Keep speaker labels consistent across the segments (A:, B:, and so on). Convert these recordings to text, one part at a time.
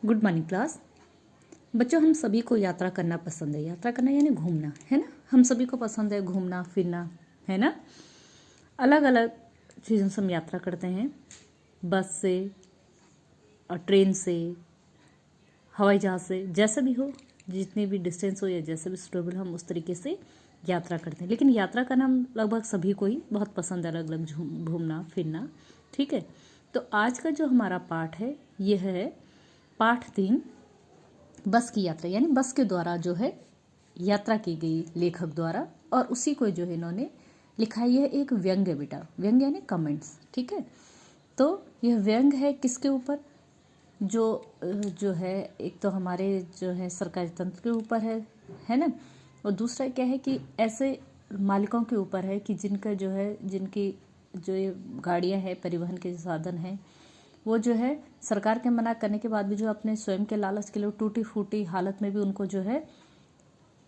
A: Good morning class. बच्चों, हम सभी को यात्रा करना पसंद है। यात्रा करना यानी घूमना, है ना। हम सभी को पसंद है घूमना फिरना, है ना। अलग अलग चीज़ों से हम यात्रा करते हैं, बस से और ट्रेन से, हवाई जहाज़ से, जैसा भी हो, जितनी भी डिस्टेंस हो या जैसे भी सुटेबल हम उस तरीके से यात्रा करते हैं। लेकिन यात्रा करना हम लगभग सभी को ही बहुत पसंद है, अलग अलग घूमना फिरना, ठीक है। तो आज का जो हमारा पाठ है यह है पाठ 3, बस की यात्रा, यानी बस के द्वारा जो है यात्रा की गई लेखक द्वारा, और उसी को जो है इन्होंने लिखा है। यह एक व्यंग है बेटा, व्यंग यानी कमेंट्स, ठीक है। तो यह व्यंग है किसके ऊपर? जो है एक तो हमारे जो है सरकारी तंत्र के ऊपर है ना। और दूसरा क्या है कि ऐसे मालिकों के ऊपर है कि जिनका जो है, जिनकी जो ये गाड़ियां हैं, परिवहन के साधन हैं, वो जो है सरकार के मना करने के बाद भी जो अपने स्वयं के लालच के लिए टूटी फूटी हालत में भी उनको जो है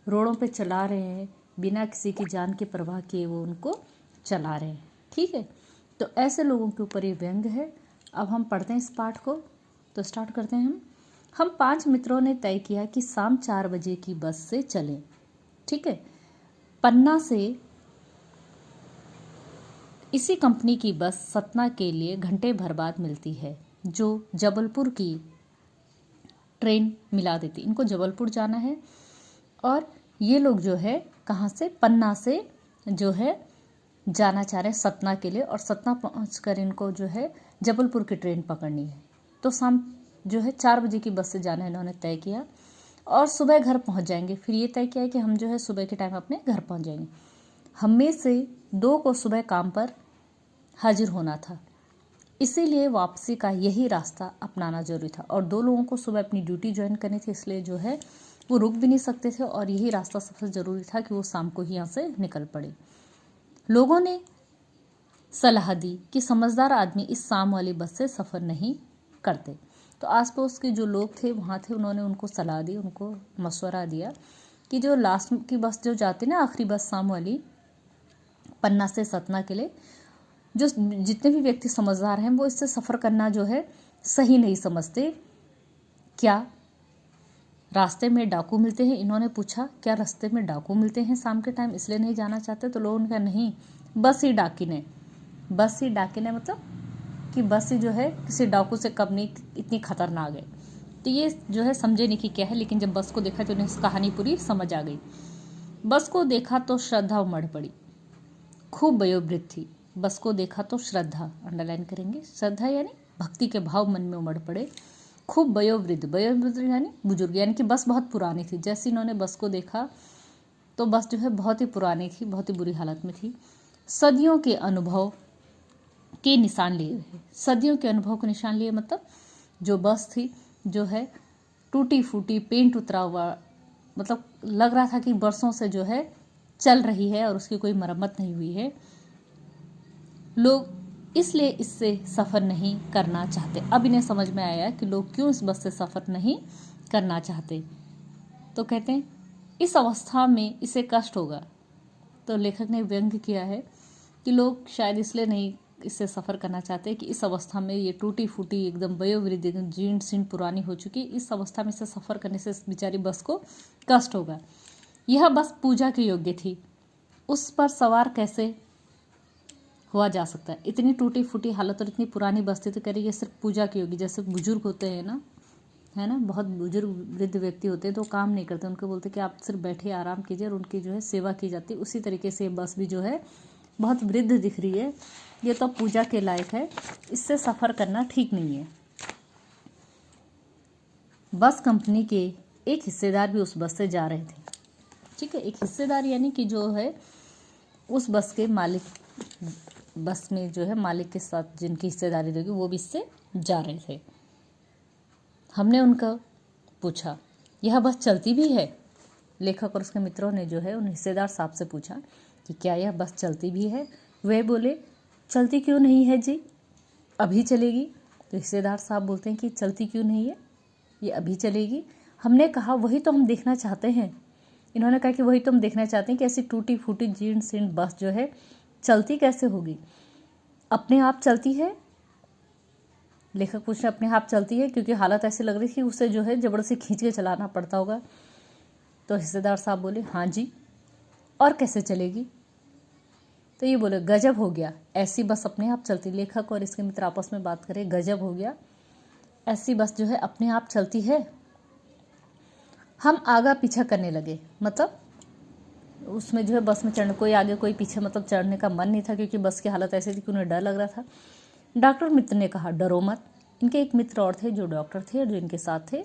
A: रोडों पे चला रहे हैं, बिना किसी की जान की परवाह किए वो उनको चला रहे हैं, ठीक है। तो ऐसे लोगों के ऊपर ये व्यंग है। अब हम पढ़ते हैं इस पाठ को, तो स्टार्ट करते हैं हम 5 मित्रों ने तय किया कि शाम 4 बजे की बस से चलें, ठीक है। पन्ना से इसी कंपनी की बस सतना के लिए घंटे भर बाद मिलती है, जो जबलपुर की ट्रेन मिला देती। इनको जबलपुर जाना है और ये लोग जो है कहाँ से, पन्ना से जो है जाना चाह रहे हैं सतना के लिए, और सतना पहुंचकर इनको जो है जबलपुर की ट्रेन पकड़नी है। तो शाम जो है 4 बजे की बस से जाना है इन्होंने तय किया, और सुबह घर पहुंच जाएंगे। फिर ये तय किया है कि हम जो है सुबह के टाइम अपने घर पहुंच जाएंगे। हम में से 2 को सुबह काम पर हाजिर होना था, इसीलिए वापसी का यही रास्ता अपनाना जरूरी था। और 2 लोगों को सुबह अपनी ड्यूटी ज्वाइन करनी थी, इसलिए जो है वो रुक भी नहीं सकते थे, और यही रास्ता सबसे ज़रूरी था कि वो शाम को ही यहाँ से निकल पड़े। लोगों ने सलाह दी कि समझदार आदमी इस शाम वाली बस से सफ़र नहीं करते। तो आसपास के जो लोग थे वहाँ थे, उन्होंने उनको सलाह दी, उनको मशवरा दिया कि जो लास्ट की बस जो जाती ना, आखिरी बस शाम वाली पन्ना से सतना के लिए, जो जितने भी व्यक्ति समझदार हैं वो इससे सफ़र करना जो है सही नहीं समझते। क्या रास्ते में डाकू मिलते हैं? इन्होंने पूछा, क्या रास्ते में डाकू मिलते हैं शाम के टाइम, इसलिए नहीं जाना चाहते? तो लोगों ने कहा नहीं, बस ही डाकिन मतलब कि बस ही जो है किसी डाकू से कम नहीं, इतनी खतरनाक है। तो ये जो है समझे नहीं कि क्या है, लेकिन जब बस को देखा तो उन्हें कहानी पूरी समझ आ गई। बस को देखा तो श्रद्धा उमड़ पड़ी, खूब वयोवृद्ध थी। बस को देखा तो श्रद्धा, अंडरलाइन करेंगे, श्रद्धा यानी भक्ति के भाव मन में उमड़ पड़े। खूब वयोवृद्ध यानी बुजुर्ग, यानी कि बस बहुत पुरानी थी। जैसे इन्होंने बस को देखा तो बस जो है बहुत ही पुरानी थी, बहुत ही बुरी हालत में थी। सदियों के अनुभव के निशान लिए हुए, सदियों के अनुभव के निशान लिए मतलब जो बस थी जो है टूटी फूटी, पेंट उतरा हुआ, मतलब लग रहा था कि बरसों से जो है चल रही है और उसकी कोई मरम्मत नहीं हुई है। लोग इसलिए इससे सफ़र नहीं करना चाहते। अब इन्हें समझ में आया कि लोग क्यों इस बस से सफ़र नहीं करना चाहते। तो कहते हैं इस अवस्था में इसे कष्ट होगा। तो लेखक ने व्यंग किया है कि लोग शायद इसलिए नहीं इससे सफ़र करना चाहते कि इस अवस्था में ये टूटी फूटी, एकदम वयोवृद्ध, एकदम जीर्ण शीर्ण पुरानी हो चुकी, इस अवस्था में से सफ़र करने से इस बेचारी बस को कष्ट होगा। यह बस पूजा के योग्य थी, उस पर सवार कैसे हुआ जा सकता है? इतनी टूटी फूटी हालत और इतनी पुरानी बस्ती, तो कह रही है सिर्फ पूजा की होगी। जैसे बुजुर्ग होते हैं ना, है ना, बहुत बुजुर्ग वृद्ध व्यक्ति होते हैं तो काम नहीं करते, उनको बोलते कि आप सिर्फ बैठे आराम कीजिए, और उनकी जो है सेवा की जाती है। उसी तरीके से बस भी जो है बहुत वृद्ध दिख रही है, ये तो पूजा के लायक है, इससे सफ़र करना ठीक नहीं है। बस कंपनी के एक हिस्सेदार भी उस बस से जा रहे थे, ठीक है। एक हिस्सेदार यानी कि जो है उस बस के मालिक, बस में जो है मालिक के साथ जिनकी हिस्सेदारी रहेगी वो भी इससे जा रहे थे। हमने उनका पूछा, यह बस चलती भी है? लेखक और उसके मित्रों ने जो है उन हिस्सेदार साहब से पूछा कि क्या यह बस चलती भी है? वे बोले, चलती क्यों नहीं है जी, अभी चलेगी। तो हिस्सेदार साहब बोलते हैं कि चलती क्यों नहीं है, ये अभी चलेगी। हमने कहा वही तो हम देखना चाहते हैं। इन्होंने कहा कि वही तो हम देखना चाहते हैं कि ऐसी टूटी फूटी जीर्ण शीर्ण बस जो है चलती कैसे होगी, अपने आप चलती है लेखक पूछ रहे अपने आप चलती है, क्योंकि हालत ऐसी लग रही थी उसे जो है जबरदस्ती खींच के चलाना पड़ता होगा। तो हिस्सेदार साहब बोले हाँ जी, और कैसे चलेगी? तो ये बोले गजब हो गया, ऐसी बस अपने आप चलती। लेखक और इसके मित्र आपस में बात करें, गजब हो गया, ऐसी बस जो है अपने आप चलती है। हम आगा पीछा करने लगे, मतलब उसमें जो है बस में चढ़ने, कोई आगे कोई पीछे, मतलब चढ़ने का मन नहीं था, क्योंकि बस की हालत ऐसी थी कि उन्हें डर लग रहा था। डॉक्टर मित्र ने कहा डरो मत। इनके एक मित्र और थे जो डॉक्टर थे और जो इनके साथ थे।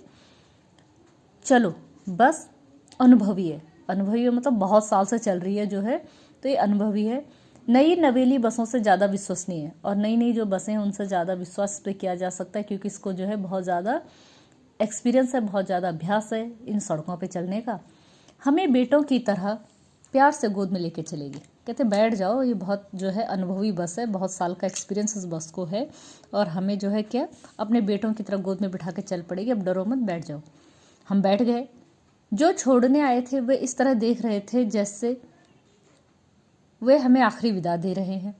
A: चलो, बस अनुभवी है, अनुभवी है मतलब बहुत साल से चल रही है जो है, तो ये अनुभवी है। नई नवेली बसों से ज़्यादा विश्वसनीय है, और नई नई जो बसें हैं उनसे ज़्यादा विश्वास पे किया जा सकता है, क्योंकि इसको जो है बहुत ज़्यादा एक्सपीरियंस है, बहुत ज़्यादा अभ्यास है इन सड़कों पे चलने का। हमें बेटों की तरह प्यार से गोद में लेके चलेगी। कहते बैठ जाओ, ये बहुत जो है अनुभवी बस है, बहुत साल का एक्सपीरियंस इस बस को है, और हमें जो है क्या अपने बेटों की तरह गोद में बिठा के चल पड़ेगी, अब डरो मत, बैठ जाओ। हम बैठ गए। जो छोड़ने आए थे वे इस तरह देख रहे थे जैसे वे हमें आखिरी विदा दे रहे हैं,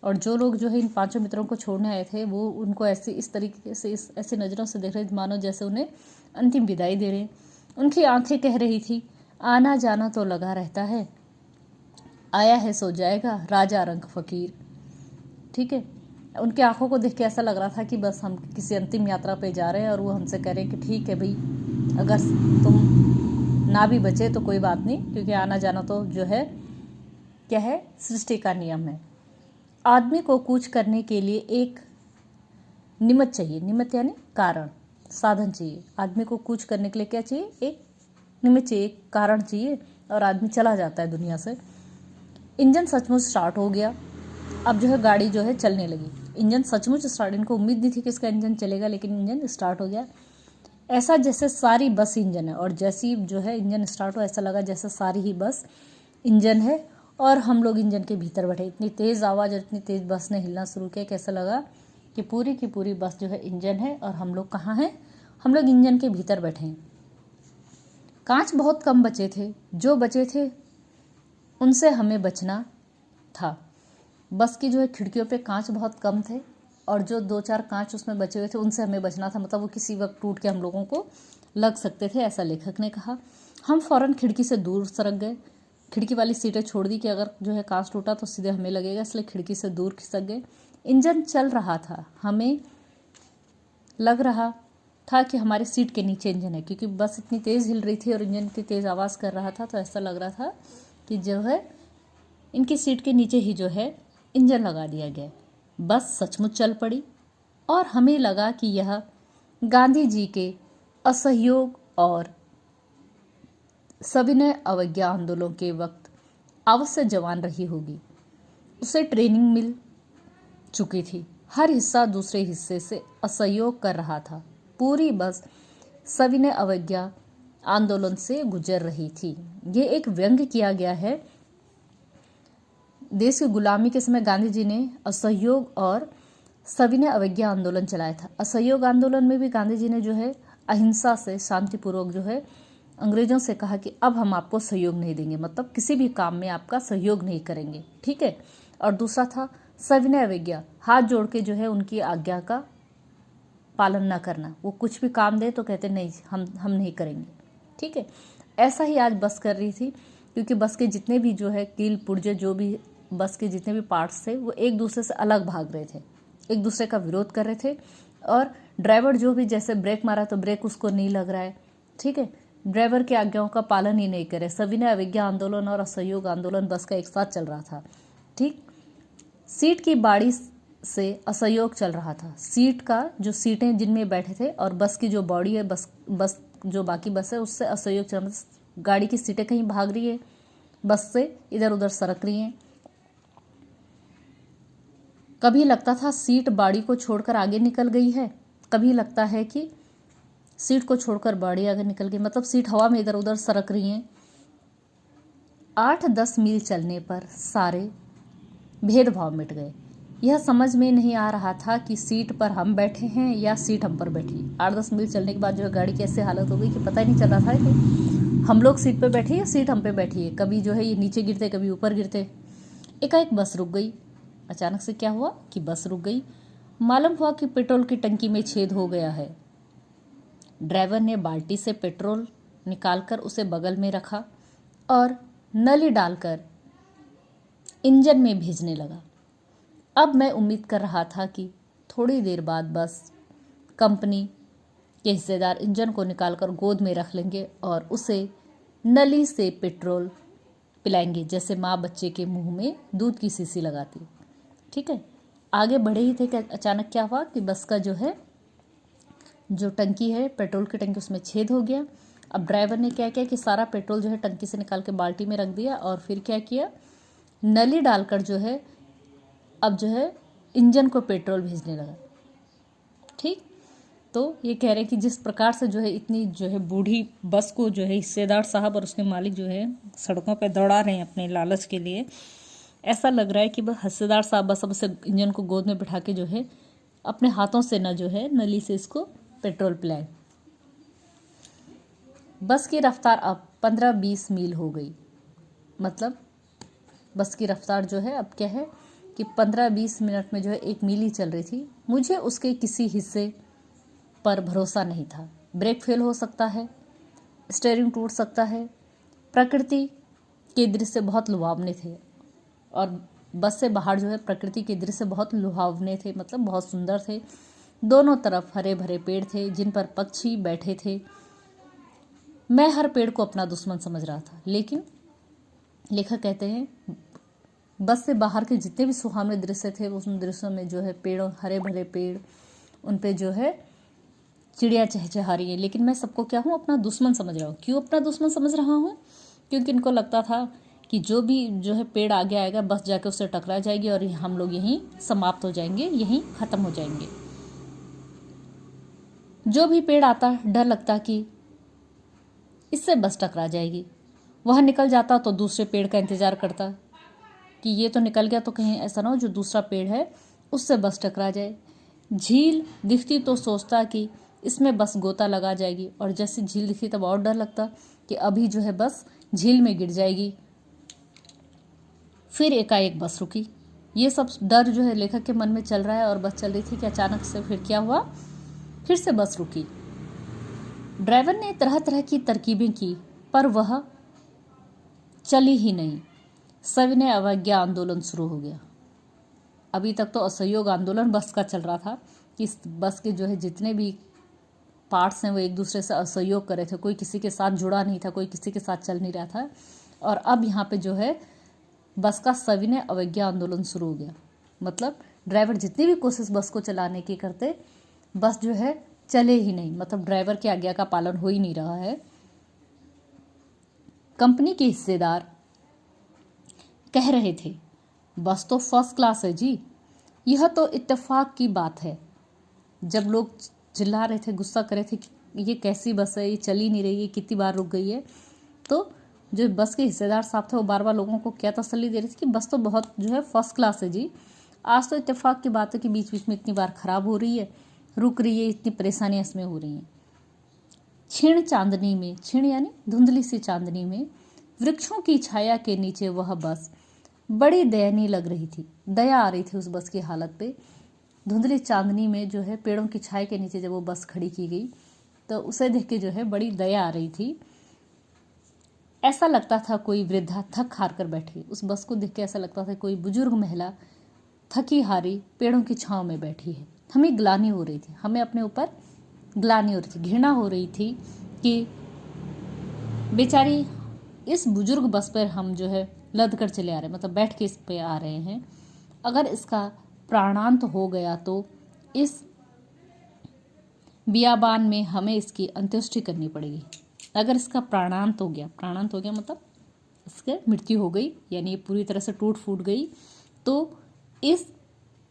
A: और जो लोग जो है इन पांचों मित्रों को छोड़ने आए थे वो उनको ऐसे इस तरीके से ऐसी नज़रों से देख रहे थे मानो जैसे उन्हें अंतिम विदाई दे रहे हैं। उनकी आंखें कह रही थी आना जाना तो लगा रहता है, आया है सो जाएगा, राजा रंग फकीर। ठीक है, उनकी आंखों को देख के ऐसा लग रहा था कि बस हम किसी अंतिम यात्रा पे जा रहे हैं, और वो हमसे कह रहे हैं कि ठीक है भाई, अगर तुम ना भी बचे तो कोई बात नहीं, क्योंकि आना जाना तो जो है क्या है, सृष्टि का नियम है। आदमी को कूच करने के लिए एक निमित्त चाहिए, निमित्त यानी कारण, साधन चाहिए। आदमी को कूच करने के लिए क्या चाहिए, एक निमित्त चाहिए, एक कारण चाहिए, और आदमी चला जाता है दुनिया से। इंजन सचमुच स्टार्ट हो गया। अब जो है गाड़ी जो है चलने लगी। इंजन सचमुच स्टार्ट, इनको उम्मीद नहीं थी कि इसका इंजन चलेगा, लेकिन इंजन स्टार्ट हो गया। ऐसा जैसे सारी बस इंजन है, और जैसी जो है इंजन स्टार्ट हो ऐसा लगा जैसे सारी ही बस इंजन है, और हम लोग इंजन के भीतर बैठे। इतनी तेज़ आवाज़ और इतनी तेज़ बस ने हिलना शुरू किया, कैसा लगा कि पूरी की पूरी बस जो है इंजन है, और हम लोग कहाँ हैं, हम लोग इंजन के भीतर बैठे हैं। कांच बहुत कम बचे थे, जो बचे थे उनसे हमें बचना था। बस की जो है खिड़कियों पे कांच बहुत कम थे, और जो 2-4 कांच उसमें बचे हुए थे उनसे हमें बचना था, मतलब वो किसी वक्त टूट के हम लोगों को लग सकते थे, ऐसा लेखक ने कहा। हम फौरन खिड़की से दूर सरक गए। खिड़की वाली सीटें छोड़ दी कि अगर जो है कांच टूटा तो सीधे हमें लगेगा, इसलिए खिड़की से दूर खिसक गए। इंजन चल रहा था, हमें लग रहा था कि हमारी सीट के नीचे इंजन है, क्योंकि बस इतनी तेज़ हिल रही थी और इंजन इतनी तेज़ आवाज़ कर रहा था, तो ऐसा लग रहा था कि जो है इनकी सीट के नीचे ही जो है इंजन लगा दिया गया। बस सचमुच चल पड़ी, और हमें लगा कि यह गांधी जी के असहयोग और सविनय अवज्ञा आंदोलन के वक्त अवश्य जवान रही होगी। उसे ट्रेनिंग मिल चुकी थी, हर हिस्सा दूसरे हिस्से से असहयोग कर रहा था। पूरी बस सविनय अवज्ञा आंदोलन से गुजर रही थी। ये एक व्यंग्य किया गया है। देश की गुलामी के समय गांधी जी ने असहयोग और सविनय अवज्ञा आंदोलन चलाया था। असहयोग आंदोलन में भी गांधी जी ने जो है अहिंसा से शांतिपूर्वक जो है अंग्रेजों से कहा कि अब हम आपको सहयोग नहीं देंगे, मतलब किसी भी काम में आपका सहयोग नहीं करेंगे, ठीक है। और दूसरा था सविनय अवज्ञा, हाथ जोड़ के जो है उनकी आज्ञा का पालन ना करना। वो कुछ भी काम दे तो कहते नहीं, हम नहीं करेंगे, ठीक है। ऐसा ही आज बस कर रही थी, क्योंकि बस के जितने भी जो है कील पुर्जे, जो भी बस के जितने भी पार्ट्स थे वो एक दूसरे से अलग भाग रहे थे, एक दूसरे का विरोध कर रहे थे। और ड्राइवर जो भी जैसे ब्रेक मारा तो ब्रेक उसको नहीं लग रहा है, ठीक है, ड्राइवर की आज्ञाओं का पालन ही नहीं करे। सविनय अवज्ञा आंदोलन और असहयोग आंदोलन बस का एक साथ चल रहा था, ठीक। सीट की बाड़ी से असहयोग चल रहा था। सीट का जो सीटें जिनमें बैठे थे और बस की जो बॉडी है, बस जो बाकी बस है उससे असहयोग चल रहा था। गाड़ी की सीटें कहीं भाग रही है, बस से इधर उधर सरक रही हैं। कभी लगता था सीट बाड़ी को छोड़कर आगे निकल गई है, कभी लगता है कि सीट को छोड़कर बाड़ी आगे निकल गई, मतलब सीट हवा में इधर उधर सरक रही हैं। 8-10 मील चलने पर सारे भेदभाव मिट गए। यह समझ में नहीं आ रहा था कि सीट पर हम बैठे हैं या सीट हम पर बैठी। 8-10 मील चलने के बाद जो है गाड़ी की ऐसी हालत हो गई कि पता ही नहीं चल रहा था कि हम लोग सीट पर बैठे या सीट हम पे बैठी है। कभी जो है ये नीचे गिरते, कभी ऊपर गिरते। एकाएक बस रुक गई। अचानक से क्या हुआ कि बस रुक गई। मालूम हुआ कि पेट्रोल की टंकी में छेद हो गया है। ड्राइवर ने बाल्टी से पेट्रोल निकालकर उसे बगल में रखा और नली डालकर इंजन में भेजने लगा। अब मैं उम्मीद कर रहा था कि थोड़ी देर बाद बस कंपनी के हिस्सेदार इंजन को निकालकर गोद में रख लेंगे और उसे नली से पेट्रोल पिलाएंगे, जैसे माँ बच्चे के मुंह में दूध की शीशी लगाती। ठीक है, आगे बढ़े ही थे कि अचानक क्या हुआ कि बस का जो टंकी है, पेट्रोल की टंकी, उसमें छेद हो गया। अब ड्राइवर ने क्या किया कि सारा पेट्रोल जो है टंकी से निकाल के बाल्टी में रख दिया और फिर क्या किया, नली डालकर जो है अब जो है इंजन को पेट्रोल भेजने लगा। ठीक, तो ये कह रहे हैं कि जिस प्रकार से जो है इतनी जो है बूढ़ी बस को जो है हिस्सेदार साहब और उसके मालिक जो है सड़कों पे दौड़ा रहे हैं अपने लालच के लिए, ऐसा लग रहा है कि बस हिस्सेदार साहब बस अब उसे इंजन को गोद में बिठा के जो है अपने हाथों से न जो है नली से इसको पेट्रोल पिलाए। बस की रफ्तार अब 15-20 मील हो गई। मतलब बस की रफ्तार जो है अब क्या है कि 15-20 मिनट में जो है 1 मील ही चल रही थी। मुझे उसके किसी हिस्से पर भरोसा नहीं था। ब्रेक फेल हो सकता है, स्टीयरिंग टूट सकता है। प्रकृति के दृश्य बहुत लुभावने थे और बस से बाहर जो है प्रकृति के दृश्य बहुत लुभावने थे, मतलब बहुत सुंदर थे। दोनों तरफ हरे भरे पेड़ थे जिन पर पक्षी बैठे थे। मैं हर पेड़ को अपना दुश्मन समझ रहा था, लेकिन लेखक कहते हैं बस से बाहर के जितने भी सुहावने दृश्य थे उन दृश्यों में जो है पेड़ों, हरे भरे पेड़, उन पे जो है चिड़िया चहचहा रही है, लेकिन मैं सबको क्या हूँ, अपना दुश्मन समझ रहा हूँ। क्यों अपना दुश्मन समझ रहा हूँ? क्योंकि इनको लगता था कि जो भी जो है पेड़ आगे आएगा बस जाके उससे टकरा जाएगी और हम लोग यहीं समाप्त हो जाएंगे, यहीं ख़त्म हो जाएंगे। जो भी पेड़ आता डर लगता कि इससे बस टकरा जाएगी। वह निकल जाता तो दूसरे पेड़ का इंतज़ार करता कि ये तो निकल गया तो कहीं ऐसा ना हो जो दूसरा पेड़ है उससे बस टकरा जाए। झील दिखती तो सोचता कि इसमें बस गोता लगा जाएगी, और जैसे झील दिखती तब और डर लगता कि अभी जो है बस झील में गिर जाएगी। फिर एकाएक बस रुकी। ये सब डर जो है लेखक के मन में चल रहा है और बस चल रही थी कि अचानक से फिर क्या हुआ, फिर से बस रुकी। ड्राइवर ने तरह तरह की तरकीबें की पर वह चली ही नहीं। सविनय अवज्ञा आंदोलन शुरू हो गया। अभी तक तो असहयोग आंदोलन बस का चल रहा था कि इस बस के जो है जितने भी पार्ट्स हैं वो एक दूसरे से असहयोग कर रहे थे, कोई किसी के साथ जुड़ा नहीं था, कोई किसी के साथ चल नहीं रहा था। और अब यहाँ पे जो है बस का सविनय अवज्ञा आंदोलन शुरू हो गया। मतलब ड्राइवर जितनी भी कोशिश बस को चलाने की करते, बस जो है चले ही नहीं, मतलब ड्राइवर की आज्ञा का पालन हो ही नहीं रहा है। कंपनी के हिस्सेदार कह रहे थे बस तो फर्स्ट क्लास है जी, यह तो इत्तेफाक की बात है। जब लोग चिल्ला रहे थे, गुस्सा कर रहे थे कि ये कैसी बस है, ये चल ही नहीं रही है, कितनी बार रुक गई है, तो जो बस के हिस्सेदार साहब थे वो बार बार लोगों को क्या तसल्ली दे रहे थे कि बस तो बहुत जो है फर्स्ट क्लास है जी। आज तो इत्तेफाक की बात है कि बीच बीच में इतनी बार खराब हो रही है, रुक रही है, इतनी परेशानियां इसमें हो रही हैं। क्षीण चांदनी में, क्षीण यानी धुंधली सी चांदनी में, वृक्षों की छाया के नीचे वह बस बड़ी दयनीय लग रही थी। दया आ रही थी उस बस की हालत पे। धुंधली चांदनी में जो है पेड़ों की छाया के नीचे जब वो बस खड़ी की गई तो उसे देख के जो है बड़ी दया आ रही थी। ऐसा लगता था कोई वृद्धा थक हार कर बैठी। उस बस को देख के ऐसा लगता था कोई बुजुर्ग महिला थकी हारी पेड़ों की छांव में बैठी है। हमें ग्लानि हो रही थी, हमें अपने ऊपर ग्लानि हो रही थी, घृणा हो रही थी कि बेचारी इस बुजुर्ग बस पर हम जो है लद कर चले आ रहे हैं, मतलब बैठ के इस पे आ रहे हैं। अगर इसका प्राणांत हो गया तो इस बियाबान में हमें इसकी अंत्येष्टि करनी पड़ेगी। अगर इसका प्राणांत हो गया मतलब इसकी मृत्यु हो गई, यानी ये पूरी तरह से टूट फूट गई, तो इस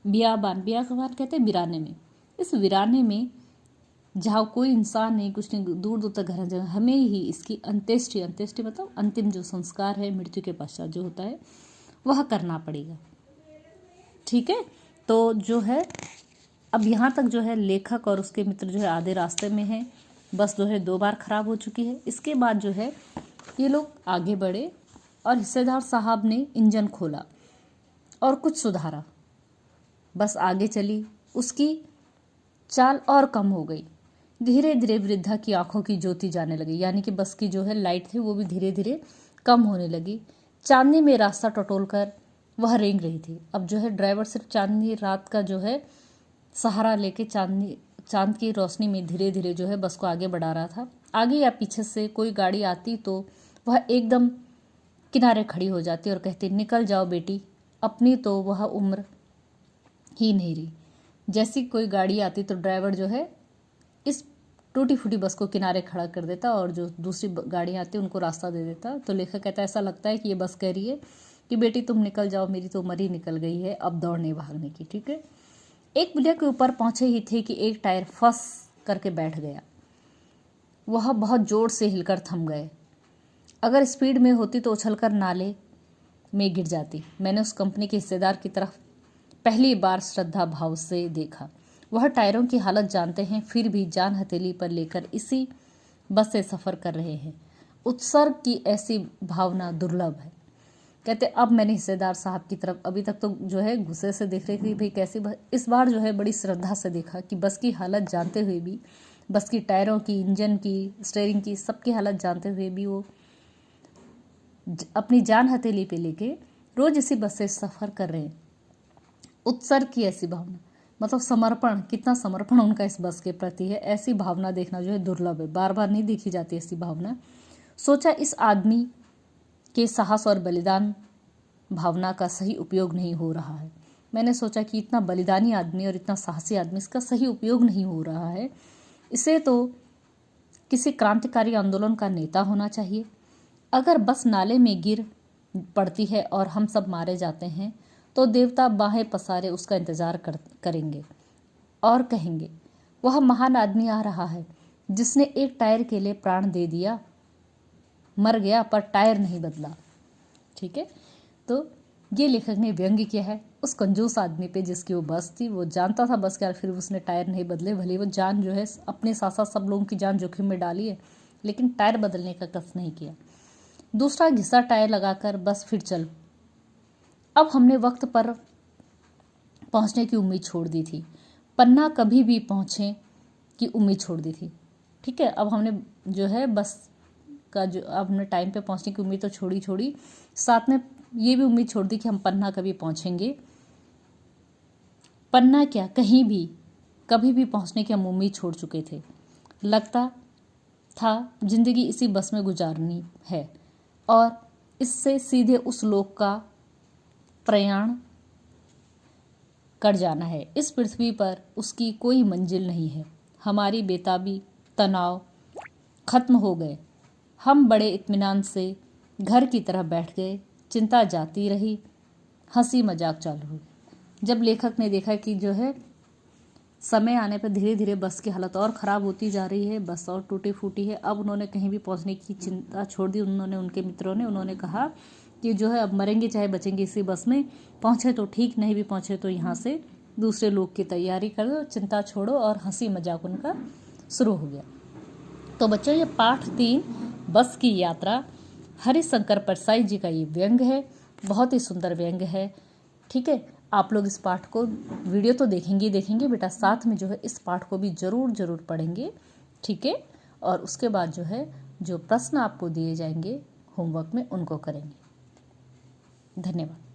A: बियाबान कहते हैं वीराने में, इस वीराने में जहाँ कोई इंसान नहीं, कुछ नहीं, दूर दूर तक घर जगह, हमें ही इसकी अंत्येष्टि मतलब अंतिम जो संस्कार है मृत्यु के पश्चात जो होता है वह करना पड़ेगा। ठीक है, तो जो है अब यहाँ तक जो है लेखक और उसके मित्र जो है आधे रास्ते में हैं। बस जो है 2 बार खराब हो चुकी है। इसके बाद जो है ये लोग आगे बढ़े और हिस्सेदार साहब ने इंजन खोला और कुछ सुधारा। बस आगे चली, उसकी चाल और कम हो गई। धीरे धीरे वृद्धा की आंखों की ज्योति जाने लगी, यानी कि बस की जो है लाइट थी वो भी धीरे धीरे कम होने लगी। चांदनी में रास्ता टटोलकर वह रेंग रही थी। अब जो है ड्राइवर सिर्फ चांदनी रात का जो है सहारा लेके चांद की रोशनी में धीरे धीरे जो है बस को आगे बढ़ा रहा था। आगे या पीछे से कोई गाड़ी आती तो वह एकदम किनारे खड़ी हो जाती और कहती, निकल जाओ बेटी, अपनी तो वह उम्र ही नहीं रही। जैसी कोई गाड़ी आती तो ड्राइवर जो है इस टूटी फूटी बस को किनारे खड़ा कर देता और जो दूसरी गाड़ियाँ आती उनको रास्ता दे देता। तो लेखक कहता है, ऐसा लगता है कि ये बस कह रही है कि बेटी तुम निकल जाओ, मेरी तो उम्र ही निकल गई है अब दौड़ने भागने की। ठीक है। एक पुलिया के ऊपर पहुंचे ही थे कि एक टायर फंस करके बैठ गया। वह बहुत जोर से हिलकर थम गए। अगर स्पीड में होती तो उछलकर नाले में गिर जाती। मैंने उस कंपनी के हिस्सेदार की तरफ पहली बार श्रद्धा भाव से देखा। वह टायरों की हालत जानते हैं, फिर भी जान हथेली पर लेकर इसी बस से सफ़र कर रहे हैं। उत्सर्ग की ऐसी भावना दुर्लभ है। कहते अब मैंने हिस्सेदार साहब की तरफ, अभी तक तो जो है गुस्से से देख रही थी भाई कैसी, इस बार जो है बड़ी श्रद्धा से देखा कि बस की हालत जानते हुए भी, बस की टायरों की, इंजन की, स्टीयरिंग की, सबकी हालत जानते हुए भी वो अपनी जान हथेली पे लेके रोज इसी बस से सफ़र कर रहे हैं। उत्सर्ग की ऐसी भावना मतलब समर्पण, कितना समर्पण उनका इस बस के प्रति है, ऐसी भावना देखना जो है दुर्लभ है, बार बार नहीं देखी जाती ऐसी भावना। सोचा इस आदमी के साहस और बलिदान भावना का सही उपयोग नहीं हो रहा है। मैंने सोचा कि इतना बलिदानी आदमी और इतना साहसी आदमी, इसका सही उपयोग नहीं हो रहा है। इसे तो किसी क्रांतिकारी आंदोलन का नेता होना चाहिए। अगर बस नाले में गिर पड़ती है और हम सब मारे जाते हैं तो देवता बाहें पसारे उसका इंतजार करेंगे और कहेंगे, वह महान आदमी आ रहा है जिसने एक टायर के लिए प्राण दे दिया, मर गया पर टायर नहीं बदला। ठीक है। तो ये लेखक ने व्यंग्य किया है उस कंजूस आदमी पे जिसकी वो बस थी। वो जानता था बस क्या, फिर उसने टायर नहीं बदले, भले वो जान जो है अपने साथ साथ सब लोगों की जान जोखिम में डाली है, लेकिन टायर बदलने का कष्ट नहीं किया। दूसरा घिसा टायर लगाकर बस फिर चल। अब हमने वक्त पर पहुंचने की उम्मीद छोड़ दी थी। पन्ना कभी भी पहुंचे की उम्मीद छोड़ दी थी। ठीक है। अब हमने जो है बस का जो अब हमने टाइम पे पहुंचने की उम्मीद तो छोड़ी, साथ में ये भी उम्मीद छोड़ दी कि हम पन्ना कभी पहुंचेंगे। पन्ना क्या, कहीं भी कभी भी पहुंचने की हम उम्मीद छोड़ चुके थे। लगता था जिंदगी इसी बस में गुजारनी है और इससे सीधे उस लोक का प्रयाण कर जाना है। इस पृथ्वी पर उसकी कोई मंजिल नहीं है। हमारी बेताबी, तनाव खत्म हो गए। हम बड़े इत्मीनान से घर की तरह बैठ गए। चिंता जाती रही, हंसी मजाक चालू हुई। जब लेखक ने देखा कि जो है समय आने पर धीरे धीरे बस की हालत और ख़राब होती जा रही है, बस और टूटी फूटी है, अब उन्होंने कहीं भी पहुंचने की चिंता छोड़ दी। उनके मित्रों ने उन्होंने कहा कि जो है अब मरेंगे चाहे बचेंगे इसी बस में, पहुँचे तो ठीक, नहीं भी पहुँचे तो यहाँ से दूसरे लोग की तैयारी कर दो, चिंता छोड़ो, और हंसी मजाक उनका शुरू हो गया। तो बच्चों ये पाठ 3 बस की यात्रा, हरिशंकर परसाई जी का ये व्यंग्य है, बहुत ही सुंदर व्यंग्य है। ठीक है। आप लोग इस पाठ को, वीडियो तो देखेंगे बेटा, साथ में जो है इस पाठ को भी जरूर पढ़ेंगे। ठीक है। और उसके बाद जो है जो प्रश्न आपको दिए जाएंगे होमवर्क में उनको करेंगे। धन्यवाद।